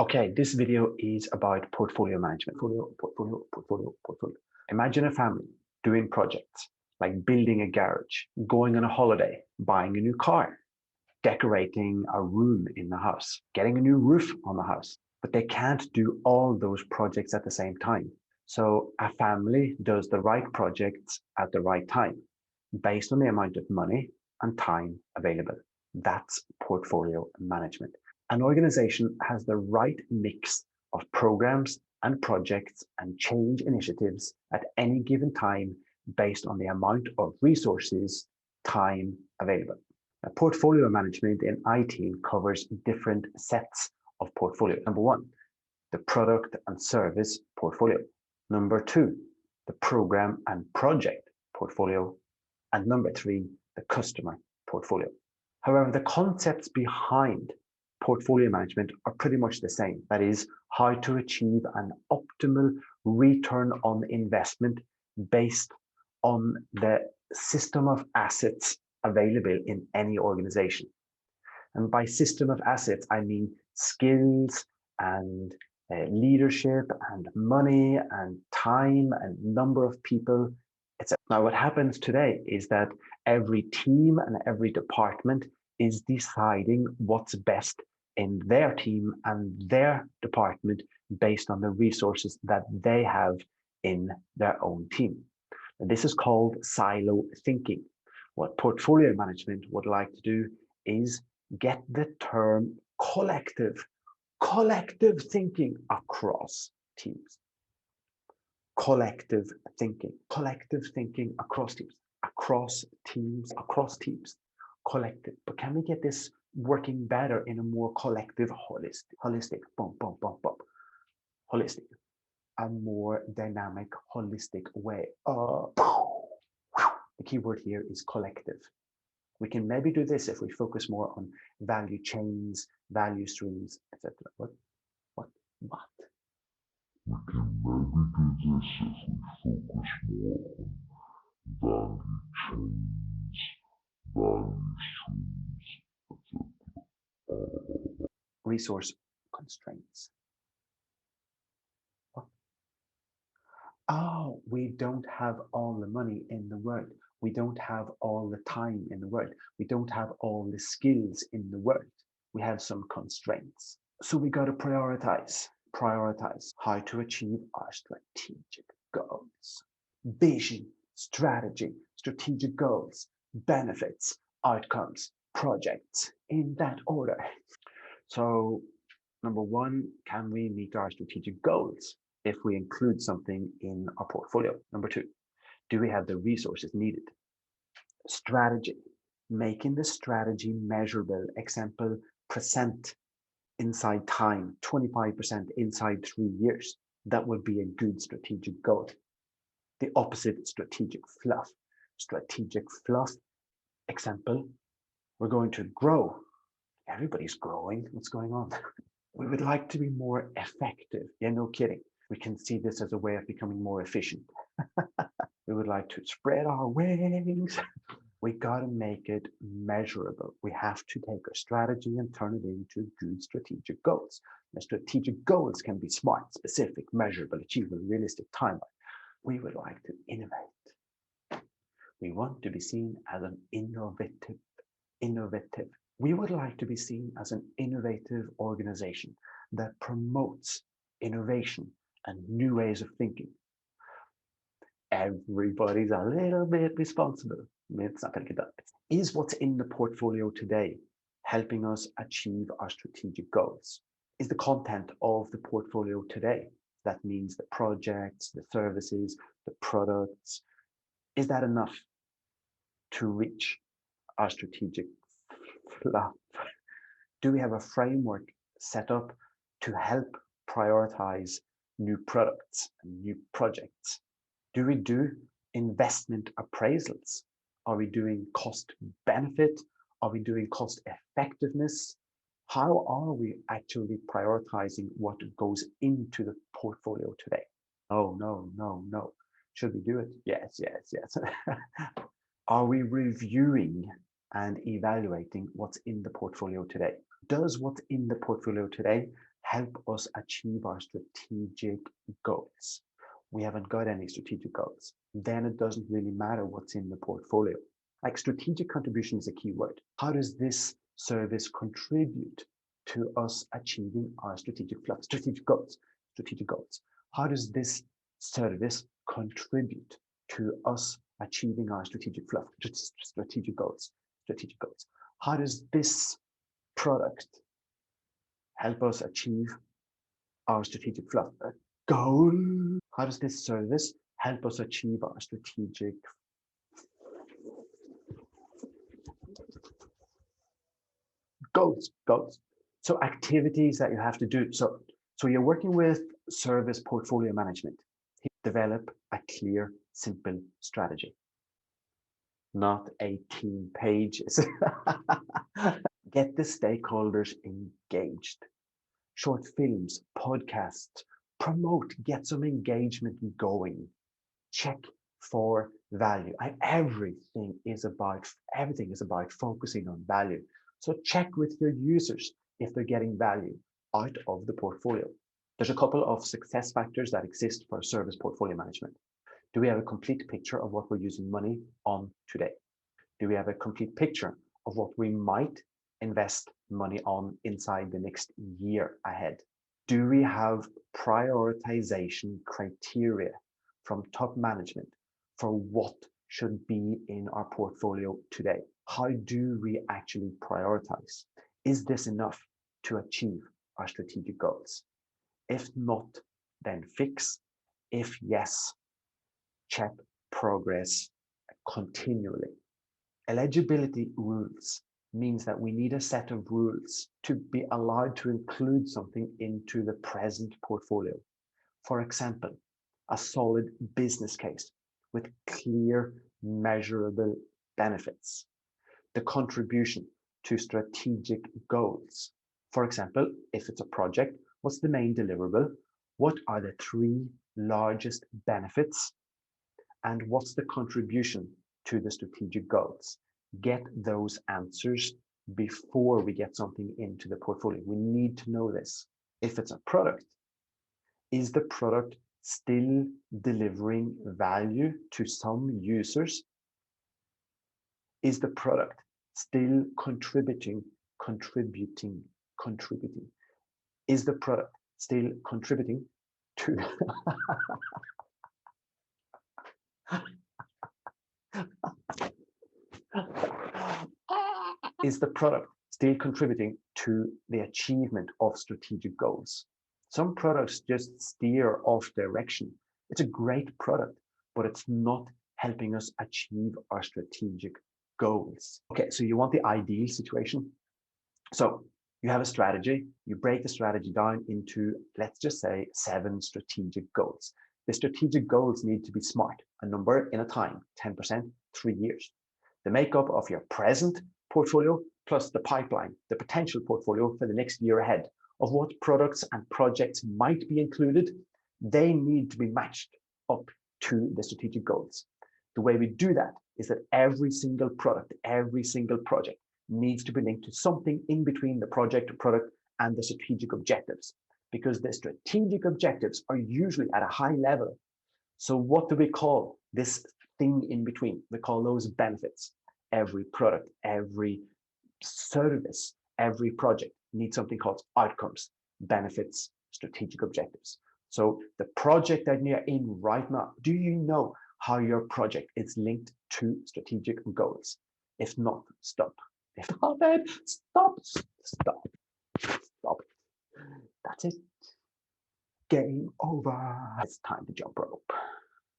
Okay, this video is about portfolio management. Portfolio. Imagine a family doing projects like building a garage, going on a holiday, buying a new car, decorating a room in the house, getting a new roof on the house. But they can't do all those projects at the same time. So a family does the right projects at the right time based on the amount of money and time available. That's portfolio management. An organization has the right mix of programs and projects and change initiatives at any given time based on the amount of resources, time available. Now, portfolio management in IT covers different sets of portfolio. Number one, the product and service portfolio. Number two, the program and project portfolio. And number three, the customer portfolio. However, the concepts behind portfolio management are pretty much the same. That is, how to achieve an optimal return on investment based on the system of assets available in any organization. And by system of assets, I mean skills and leadership and money and time and number of people, etc. Now, what happens today is that every team and every department is deciding what's best in their team and their department based on the resources that they have in their own team. And this is called silo thinking. What portfolio management would like to do is get the term collective thinking across teams. Collective thinking across teams, collective. But can we get this working better in a more collective, holistic, holistic, a more dynamic, holistic way? The key word here is collective. We can maybe do this if we focus more on value chains, value streams, etc. What? We can maybe do this if we focus more on value chains, value streams, etc. Resource constraints. What? Oh, we don't have all the money in the world. We don't have all the time in the world. We don't have all the skills in the world. We have some constraints. So we got to prioritize how to achieve our strategic goals. Vision, strategy, strategic goals, benefits, outcomes, projects, in that order. So, number one, can we meet our strategic goals if we include something in our portfolio? Number two, do we have the resources needed? Strategy, making the strategy measurable. Example, percent inside time, 25% inside 3 years. That would be a good strategic goal. The opposite, strategic fluff. Strategic fluff, example, we're going to grow. Everybody's growing. What's going on? We would like to be more effective. Yeah, no kidding. We can see this as a way of becoming more efficient. We would like to spread our wings. We got to make it measurable. We have to take a strategy and turn it into good strategic goals. The strategic goals can be smart, specific, measurable, achievable, realistic, timeline. We would like to innovate. We want to be seen as an innovative. We would like to be seen as an innovative organization that promotes innovation and new ways of thinking. Everybody's a little bit responsible. It's not going to get done. Is what's in the portfolio today helping us achieve our strategic goals? Is the content of the portfolio today, that means the projects, the services, the products, is that enough to reach our strategic fluff? Do we have a framework set up to help prioritize new products and new projects? Do we do investment appraisals? Are we doing cost benefit? Are we doing cost effectiveness? How are we actually prioritizing what goes into the portfolio today? Oh, no. Should we do it? Yes. Are we reviewing and evaluating what's in the portfolio today? Does what's in the portfolio today help us achieve our strategic goals. We haven't got any strategic goals, then it doesn't really matter what's in the portfolio. Like strategic contribution is a key word. How does this service contribute to us achieving our strategic goals? Strategic goals. How does this service contribute to us achieving our strategic goals? Strategic goals. How does this product help us achieve our strategic goal? How does this service help us achieve our strategic goals? So activities that you have to do. So you're working with service portfolio management. Develop a clear, simple strategy, not 18 pages. Get the stakeholders engaged. Short films, podcasts, promote, get some engagement going. Check for value. Everything is about focusing on value. So check with your users if they're getting value out of the portfolio. There's a couple of success factors that exist for service portfolio management. Do we have a complete picture of what we're using money on today? Do we have a complete picture of what we might invest money on inside the next year ahead? Do we have prioritization criteria from top management for what should be in our portfolio today? How do we actually prioritize? Is this enough to achieve our strategic goals? If not, then fix. If yes, check progress continually. Eligibility rules means that we need a set of rules to be allowed to include something into the present portfolio. For example, a solid business case with clear, measurable benefits. The contribution to strategic goals. For example, if it's a project, what's the main deliverable? What are the 3 largest benefits? And what's the contribution to the strategic goals? Get those answers before we get something into the portfolio. We need to know this. If it's a product, is the product still delivering value to some users? Is the product still contributing? Is the product still contributing to is the product still contributing to the achievement of strategic goals? Some products just steer off direction. It's a great product, but it's not helping us achieve our strategic goals. Okay, so you want the ideal situation. So you have a strategy, you break the strategy down into, let's just say, 7 strategic goals. The strategic goals need to be smart, a number in a time, 10%, 3 years. The makeup of your present portfolio plus the pipeline, the potential portfolio for the next year ahead of what products and projects might be included, they need to be matched up to the strategic goals. The way we do that is that every single product, every single project needs to be linked to something in between the product, and the strategic objectives, because the strategic objectives are usually at a high level. So what do we call this thing in between? We call those benefits. Every product, every service, every project needs something called outcomes, benefits, strategic objectives. So the project that you're in right now, do you know how your project is linked to strategic goals? If not, stop. If not, then stop it. That's it. Game over. It's time to jump rope.